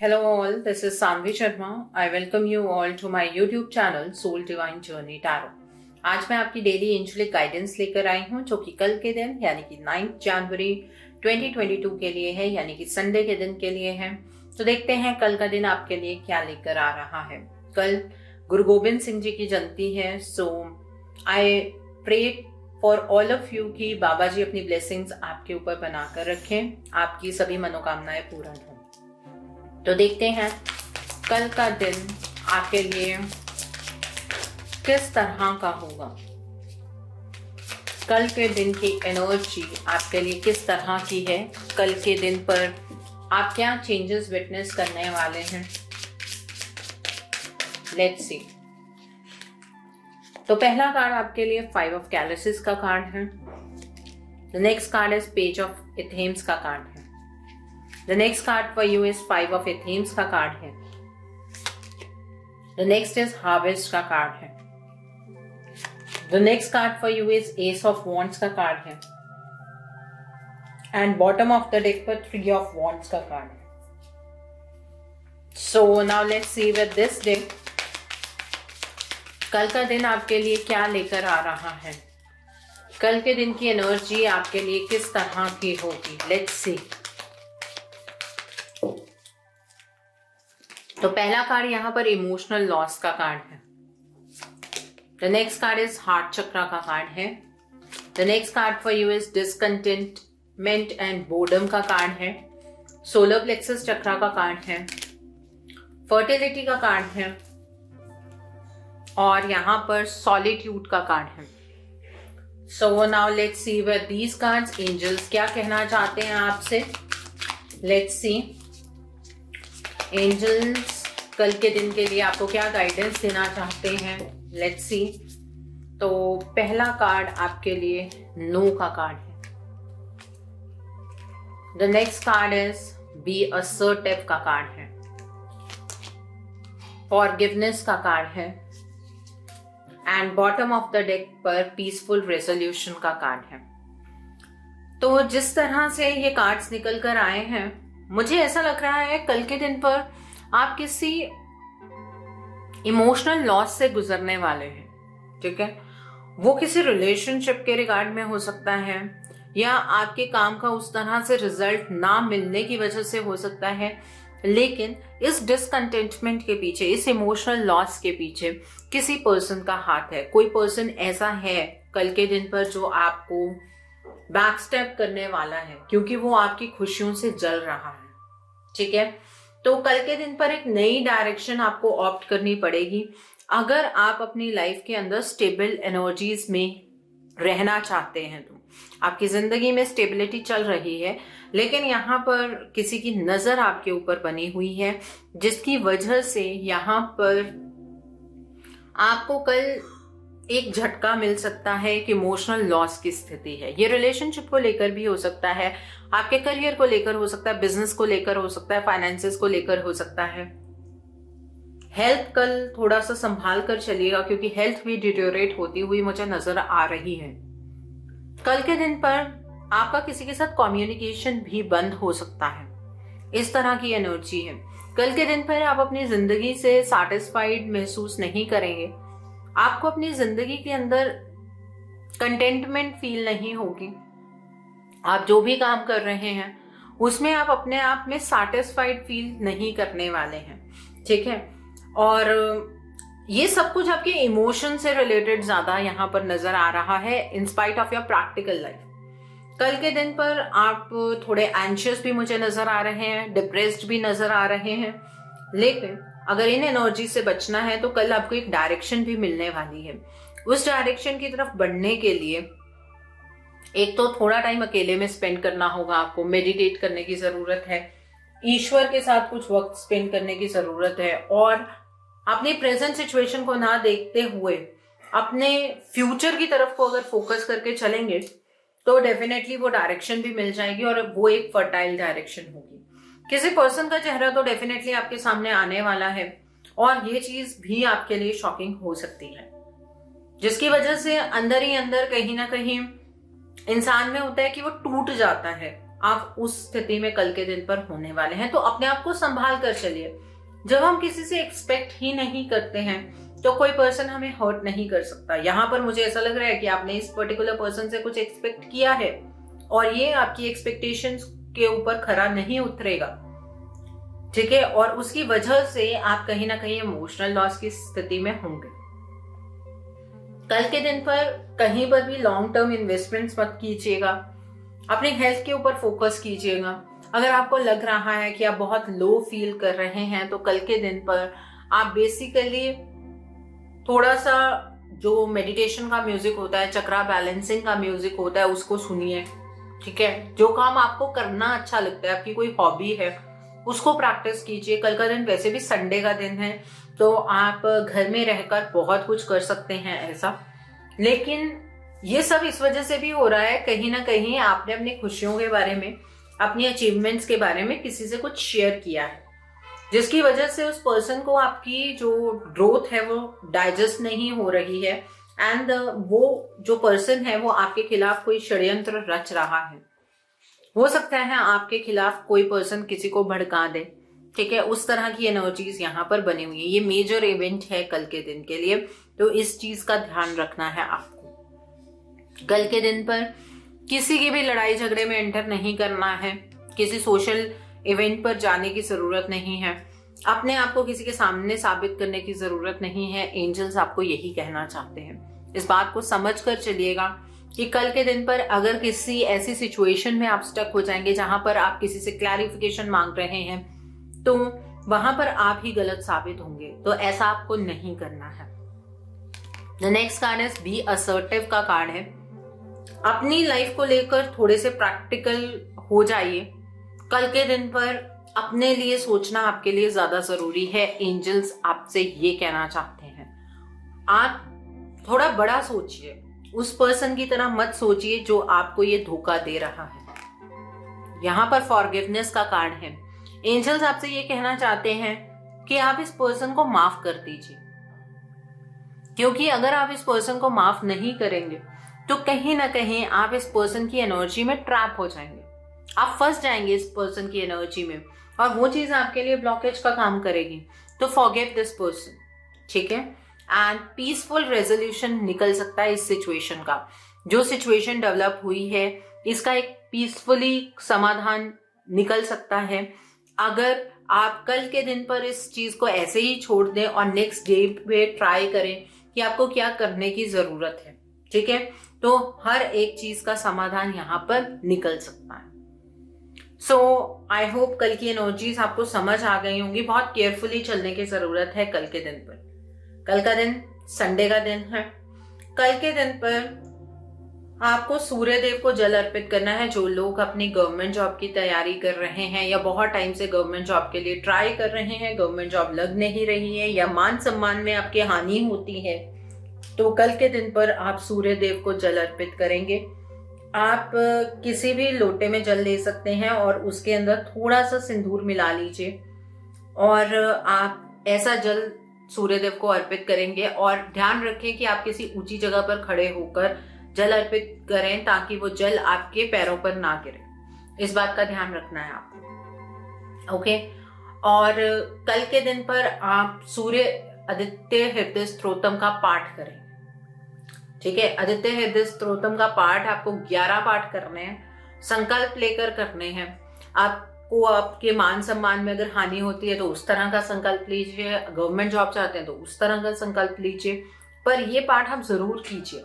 Hello all, this is Sanvi Sharma. I welcome you all to my YouTube channel Soul Divine Journey Tarot. आज मैं आपकी daily angelic guidance लेकर आई हूँ जो कि कल के दिन यानी कि 9 जनवरी 2022 के लिए है, यानी कि संडे के दिन के लिए है। तो देखते हैं कल का दिन आपके लिए क्या लेकर आ रहा है। कल गुरु गोबिंद सिंह जी की जयंती है, so I pray for all of you कि बाबा जी अपनी ब्लेसिंग्स आपके ऊपर बनाकर रखें, आपकी सभी मनोकामनाएं पूर्ण हों। तो देखते हैं कल का दिन आपके लिए किस तरह का होगा। कल के दिन की एनर्जी आपके लिए किस तरह की है, कल के दिन पर आप क्या चेंजेस विटनेस करने वाले हैं, लेट्स सी। तो पहला कार्ड आपके लिए 5 ऑफ कैलिसिस का कार्ड है। The next card is page of athames का कार्ड है। The next card for you is 5 of Athenes का कार्ड है। The next is Harvest का कार्ड है। The next card for you is Ace of Wands का card है। And bottom of the deck पर 3 of Wands का card है। So now let's see with this deck कल का दिन आपके लिए क्या लेकर आ रहा है। कल के दिन की एनर्जी आपके लिए किस तरह की होगी, लेट्स सी। तो पहला कार्ड यहाँ पर इमोशनल लॉस का कार्ड है। The next card is heart chakra का कार्ड है। The next card for you is discontentment and boredom का कार्ड है। सोलर प्लेक्सस चक्रा का कार्ड है। फर्टिलिटी का कार्ड है और यहाँ पर सॉलिट्यूड का कार्ड है। So now let's see with these cards angels क्या कहना चाहते हैं आपसे, लेट्स सी। एंजल्स कल के दिन के लिए आपको क्या गाइडेंस देना चाहते हैं, लेट्स सी। तो पहला कार्ड आपके लिए नो का कार्ड है। The next card is be assertive का कार्ड है। फॉरगिवनेस का कार्ड है। And bottom of the deck पर पीसफुल रेजोल्यूशन का कार्ड है। तो जिस तरह से ये कार्ड्स निकल कर आए हैं, मुझे ऐसा लग रहा है कल के दिन पर आप किसी इमोशनल लॉस से गुजरने वाले हैं, ठीक है। वो किसी रिलेशनशिप के रिगार्ड में हो सकता है या आपके काम का उस तरह से रिजल्ट ना मिलने की वजह से हो सकता है, लेकिन इस डिसकंटेंटमेंट के पीछे, इस इमोशनल लॉस के पीछे किसी पर्सन का हाथ है। कोई पर्सन ऐसा है कल के दिन पर जो आपको बैकस्टेप करने वाला है क्योंकि वो आपकी खुशियों से जल रहा है, ठीक है। तो कल के दिन पर एक नई डायरेक्शन आपको ऑप्ट करनी पड़ेगी अगर आप अपनी लाइफ के अंदर स्टेबल एनर्जीज में रहना चाहते हैं। तो आपकी जिंदगी में स्टेबिलिटी चल रही है, लेकिन यहाँ पर किसी की नजर आपके ऊपर बनी हुई है जिसकी वजह से यहाँ पर आपको कल एक झटका मिल सकता है। एक इमोशनल लॉस की स्थिति है। ये रिलेशनशिप को लेकर भी हो सकता है, आपके करियर को लेकर हो सकता है, बिजनेस को लेकर हो सकता है, फाइनेंसेस को लेकर हो सकता है। हेल्थ कल थोड़ा सा संभाल कर चलिएगा क्योंकि हेल्थ भी डिटेरियोरेट होती हुई मुझे नजर आ रही है। कल के दिन पर आपका किसी के साथ कम्युनिकेशन भी बंद हो सकता है, इस तरह की एनर्जी है। कल के दिन पर आप अपनी जिंदगी से सैटिस्फाइड महसूस नहीं करेंगे, आपको अपनी जिंदगी के अंदर कंटेंटमेंट फील नहीं होगी। आप जो भी काम कर रहे हैं उसमें आप अपने आप में सैटिस्फाइड फील नहीं करने वाले हैं, ठीक है। और ये सब कुछ आपके इमोशन से रिलेटेड ज्यादा यहाँ पर नजर आ रहा है in spite of your practical life. कल के दिन पर आप थोड़े एंशियस भी मुझे नजर आ रहे हैं, डिप्रेस्ड भी नजर आ रहे हैं, लेकिन अगर इन एनर्जी से बचना है तो कल आपको एक डायरेक्शन भी मिलने वाली है। उस डायरेक्शन की तरफ बढ़ने के लिए एक तो थोड़ा टाइम अकेले में स्पेंड करना होगा, आपको मेडिटेट करने की जरूरत है, ईश्वर के साथ कुछ वक्त स्पेंड करने की जरूरत है, और अपनी प्रेजेंट सिचुएशन को ना देखते हुए अपने फ्यूचर की तरफ को अगर फोकस करके चलेंगे तो डेफिनेटली वो डायरेक्शन भी मिल जाएगी और वो एक फर्टाइल डायरेक्शन होगी। किसी पर्सन का चेहरा तो डेफिनेटली आपके सामने आने वाला है और ये चीज भी आपके लिए शॉकिंग हो सकती है, जिसकी वजह से अंदर ही अंदर कहीं ना कहीं इंसान में होता है कि वो टूट जाता है आप उस स्थिति में कल के दिन पर होने वाले हैं। तो अपने आप को संभाल कर चलिए। जब हम किसी से एक्सपेक्ट ही नहीं करते हैं तो कोई पर्सन हमें हर्ट नहीं कर सकता। यहाँ पर मुझे ऐसा लग रहा है कि आपने इस पर्टिकुलर पर्सन से कुछ एक्सपेक्ट किया है और ये आपकी एक्सपेक्टेशंस के ऊपर खरा नहीं उतरेगा, ठीक है, और उसकी वजह से आप कहीं ना कहीं इमोशनल लॉस की स्थिति में होंगे। कल के दिन पर कहीं पर भी लॉन्ग टर्म इन्वेस्टमेंट्स मत कीजिएगा। अपनी हेल्थ के ऊपर फोकस कीजिएगा। अगर आपको लग रहा है कि आप बहुत लो फील कर रहे हैं तो कल के दिन पर आप बेसिकली थोड़ा सा जो मेडिटेशन का म्यूजिक होता है, चक्रा बैलेंसिंग का म्यूजिक होता है, उसको सुनिए, ठीक है। जो काम आपको करना अच्छा लगता है, आपकी कोई हॉबी है, उसको प्रैक्टिस कीजिए। कल का दिन वैसे भी संडे का दिन है तो आप घर में रहकर बहुत कुछ कर सकते हैं ऐसा। लेकिन ये सब इस वजह से भी हो रहा है, कहीं ना कहीं आपने अपनी खुशियों के बारे में, अपनी अचीवमेंट्स के बारे में किसी से कुछ शेयर किया है, जिसकी वजह से उस पर्सन को आपकी जो ग्रोथ है वो डाइजेस्ट नहीं हो रही है एंड वो जो पर्सन है वो आपके खिलाफ कोई षड्यंत्र रच रहा है। हो सकता है आपके खिलाफ कोई पर्सन किसी को भड़का दे, ठीक है। उस तरह की एनर्जीज यहाँ पर बनी हुई है। ये मेजर इवेंट है कल के दिन के लिए, तो इस चीज का ध्यान रखना है आपको। कल के दिन पर किसी की भी लड़ाई झगड़े में एंटर नहीं करना है। किसी सोशल इवेंट पर जाने की जरूरत नहीं है। अपने आप को किसी के सामने साबित करने की जरूरत नहीं है। एंजल्स आपको यही कहना चाहते हैं। इस बात को समझ कर चलिएगा कि कल के दिन पर अगर किसी ऐसी सिचुएशन में आप स्टक हो जाएंगे जहां पर आप किसी से क्लैरिफिकेशन मांग रहे हैं तो वहां पर आप ही गलत साबित होंगे। तो ऐसा आपको नहीं करना है। The next card is be assertive का कार्ड है। अपनी लाइफ को लेकर थोड़े से प्रैक्टिकल हो जाइए। कल के दिन पर अपने लिए सोचना आपके लिए ज्यादा जरूरी है। एंजल्स आपसे ये कहना चाहते हैं, आप थोड़ा बड़ा सोचिए। उस पर्सन की तरह मत सोचिए जो आपको ये धोखा दे रहा है। यहाँ पर फॉरगिवनेस का कार्ड है। एंजल्स आपसे ये कहना चाहते हैं कि आप इस पर्सन को माफ कर दीजिए, क्योंकि अगर आप इस पर्सन को माफ नहीं करेंगे तो कहीं ना कहीं आप इस पर्सन की एनर्जी में ट्रैप हो जाएंगे। आप फंस जाएंगे इस पर्सन की एनर्जी में और वो चीज आपके लिए ब्लॉकेज का काम करेगी। तो फॉरगिव दिस पर्सन, ठीक है, एंड पीसफुल रेजोल्यूशन निकल सकता है इस सिचुएशन का। जो सिचुएशन डेवलप हुई है इसका एक पीसफुली समाधान निकल सकता है अगर आप कल के दिन पर इस चीज को ऐसे ही छोड़ दें और नेक्स्ट डे पे ट्राई करें कि आपको क्या करने की जरूरत है, ठीक है। तो हर एक चीज का समाधान यहाँ पर निकल सकता है। सो आई होप कल की एनर्जीज आपको समझ आ गई होंगी। बहुत केयरफुली चलने की जरूरत है कल के दिन पर। कल का दिन संडे का दिन है। कल के दिन पर आपको सूर्य देव को जल अर्पित करना है। जो लोग अपनी गवर्नमेंट जॉब की तैयारी कर रहे हैं या बहुत टाइम से गवर्नमेंट जॉब के लिए ट्राई कर रहे हैं, गवर्नमेंट जॉब लग नहीं रही है या मान सम्मान में आपकी हानि होती है, तो कल के दिन पर आप सूर्य देव को जल अर्पित करेंगे। आप किसी भी लोटे में जल ले सकते हैं और उसके अंदर थोड़ा सा सिंदूर मिला लीजिए और आप ऐसा जल सूर्यदेव को अर्पित करेंगे। और ध्यान रखें कि आप किसी ऊंची जगह पर खड़े होकर जल अर्पित करें ताकि वो जल आपके पैरों पर ना गिरे। इस बात का ध्यान रखना है आपको, ओके। और कल के दिन पर आप सूर्य आदित्य हृदय स्तोत्रम का पाठ करें, ठीक है। आदित्य हृदय स्तोत्रम का पाठ आपको 11 पाठ करने हैं, संकल्प लेकर करने हैं। आपको आपके मान सम्मान में अगर हानि होती है तो उस तरह का संकल्प लीजिए, गवर्नमेंट जॉब चाहते हैं तो उस तरह का संकल्प लीजिए, पर ये पाठ आप जरूर कीजिए,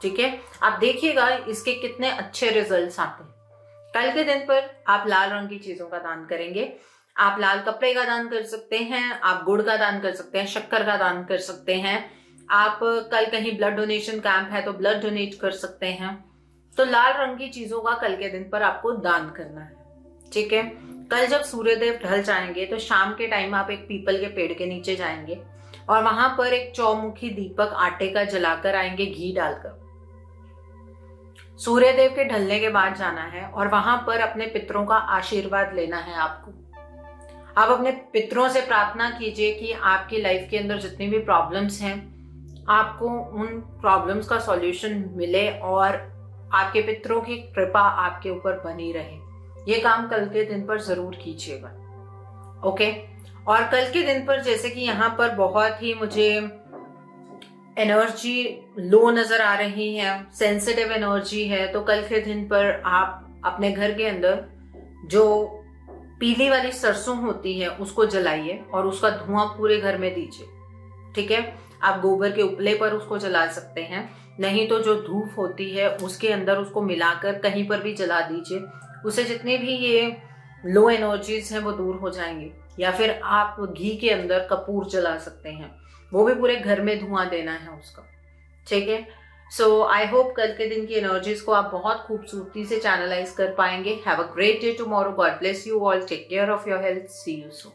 ठीक है। आप देखिएगा इसके कितने अच्छे रिजल्ट्स आते हैं। कल के दिन पर आप लाल रंग की चीजों का दान करेंगे। आप लाल कपड़े का दान कर सकते हैं, आप गुड़ का दान कर सकते हैं, शक्कर का दान कर सकते हैं। आप कल कहीं ब्लड डोनेशन कैंप है तो ब्लड डोनेट कर सकते हैं। तो लाल रंग की चीजों का कल के दिन पर आपको दान करना है, ठीक है। कल जब सूर्यदेव ढल जाएंगे तो शाम के टाइम आप एक पीपल के पेड़ के नीचे जाएंगे और वहां पर एक चौमुखी दीपक आटे का जलाकर आएंगे, घी डालकर। सूर्यदेव के ढलने के बाद जाना है और वहां पर अपने पितरों का आशीर्वाद लेना है आपको। आप अपने पितरों से प्रार्थना कीजिए कि आपकी लाइफ के अंदर जितनी भी प्रॉब्लम्स हैं आपको उन प्रॉब्लम्स का सॉल्यूशन मिले और आपके पितरों की कृपा आपके ऊपर बनी रहे। ये काम कल के दिन पर जरूर कीजिएगा। ओके। और कल के दिन पर जैसे कि यहाँ पर बहुत ही मुझे एनर्जी लो नजर आ रही है, सेंसिटिव एनर्जी है, तो कल के दिन पर आप अपने घर के अंदर जो पीली वाली सरसों होती है उसको जलाइए और उसका धुआं पूरे घर में दीजिए। ठीक है, आप गोबर के उपले पर उसको जला सकते हैं, नहीं तो जो धूप होती है उसके अंदर उसको मिलाकर कहीं पर भी जला दीजिए। उससे जितने भी ये लो एनर्जीज हैं वो दूर हो जाएंगे। या फिर आप घी के अंदर कपूर जला सकते हैं, वो भी पूरे घर में धुआं देना है उसका। ठीक है, सो आई होप कल के दिन की एनर्जीज को आप बहुत खूबसूरती से चैनलाइज कर पाएंगे। Have a great day tomorrow. God bless you all. Take care of your health. See you soon.